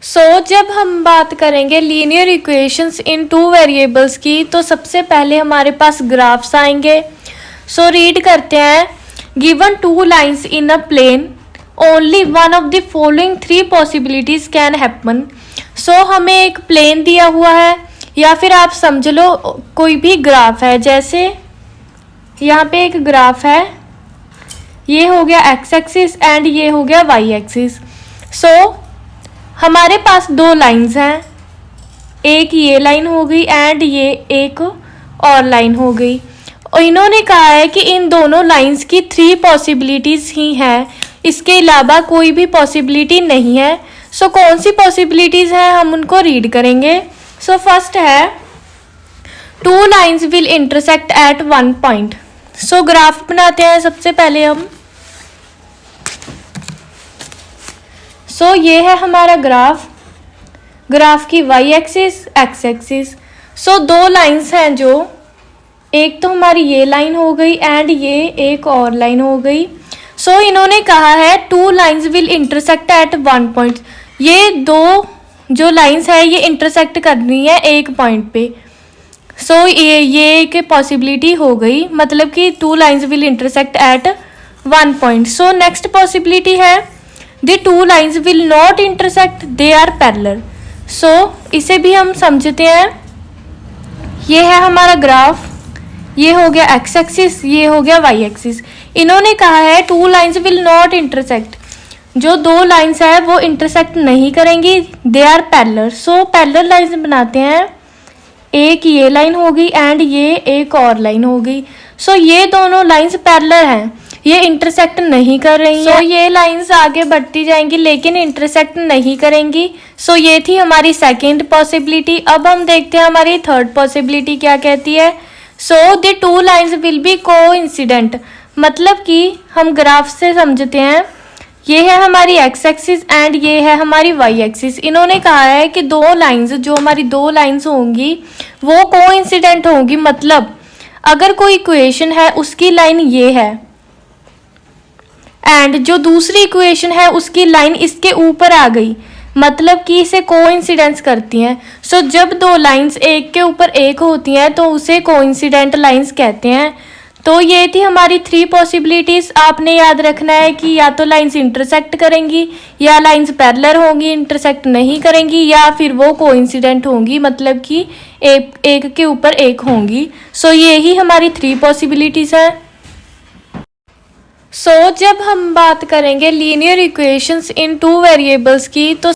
जब हम बात करेंगे लीनियर इक्वेशंस इन टू वेरिएबल्स की, तो सबसे पहले हमारे पास ग्राफ्स आएंगे। रीड करते हैं। Given two lines in a plane, only one of the following three possibilities can happen. हमें एक प्लेन दिया हुआ है, या फिर आप समझ लो कोई भी ग्राफ है। जैसे यहाँ पे एक ग्राफ है, ये हो गया एक्स एक्सिस एंड ये हो गया वाई एक्सिस। हमारे पास दो लाइंस हैं, एक ये लाइन हो गई एंड ये एक और लाइन हो गई। और इन्होंने कहा है कि इन दोनों लाइंस की थ्री पॉसिबिलिटीज़ ही हैं, इसके अलावा कोई भी पॉसिबिलिटी नहीं है। कौन सी पॉसिबिलिटीज़ हैं हम उनको रीड करेंगे। फर्स्ट है two lines will intersect at one point. Graph बनाते हैं सबसे पहले हम। ये है हमारा ग्राफ की वाई एक्सिस एक्स एक्सिस। दो लाइंस हैं, जो एक तो हमारी ये लाइन हो गई एंड ये एक और लाइन हो गई। इन्होंने कहा है two lines will intersect at one point. ये दो जो लाइंस है ये इंटरसेक्ट करनी है एक पॉइंट पे। ये एक पॉसिबिलिटी हो गई, मतलब कि two lines will intersect at one point. Next possibility है the two lines will not intersect, they are parallel. इसे भी हम समझते हैं। ये है हमारा ग्राफ, ये हो गया एक्स एक्सिस, ये हो गया वाई एक्सिस। इन्होंने कहा है two lines will not intersect, जो दो लाइंस है वो इंटरसेक्ट नहीं करेंगी, they are parallel. Parallel lines बनाते हैं, एक ये लाइन हो गई एंड ये एक और लाइन हो गई। ये दोनों लाइंस पैरेलल हैं, ये इंटरसेक्ट नहीं कर रही हैं। ये लाइंस आगे बढ़ती जाएंगी लेकिन इंटरसेक्ट नहीं करेंगी। ये थी हमारी सेकंड पॉसिबिलिटी। अब हम देखते हैं हमारी थर्ड पॉसिबिलिटी क्या कहती है। The two lines will be coincident, मतलब कि हम ग्राफ से समझते हैं। ये है हमारी एक्स एक्सिस एंड ये है हमारी वाई एक्सिस। इन्होंने कहा है कि दो लाइंस, जो हमारी दो लाइंस होंगी वो कोइंसिडेंट होंगी। मतलब अगर कोई इक्वेशन है उसकी लाइन ये है एंड जो दूसरी इक्वेशन है उसकी लाइन इसके ऊपर आ गई, मतलब कि इसे कोइंसिडेंस करती हैं। जब दो लाइंस एक के ऊपर एक होती हैं तो उसे कोइंसिडेंट लाइंस कहते हैं। ये थी हमारी थ्री पॉसिबिलिटीज़। आपने याद रखना है कि या तो लाइंस इंटरसेक्ट करेंगी, या लाइंस पैरेलल होंगी इंटरसेक्ट नहीं करेंगी, या फिर वो कोइंसिडेंट होंगी, मतलब कि एक के ऊपर एक होंगी। ये ही हमारी थ्री पॉसिबिलिटीज़ हैं। जब हम बात करेंगे लीनियर इक्वेशंस इन टू वेरिएबल्स की, तो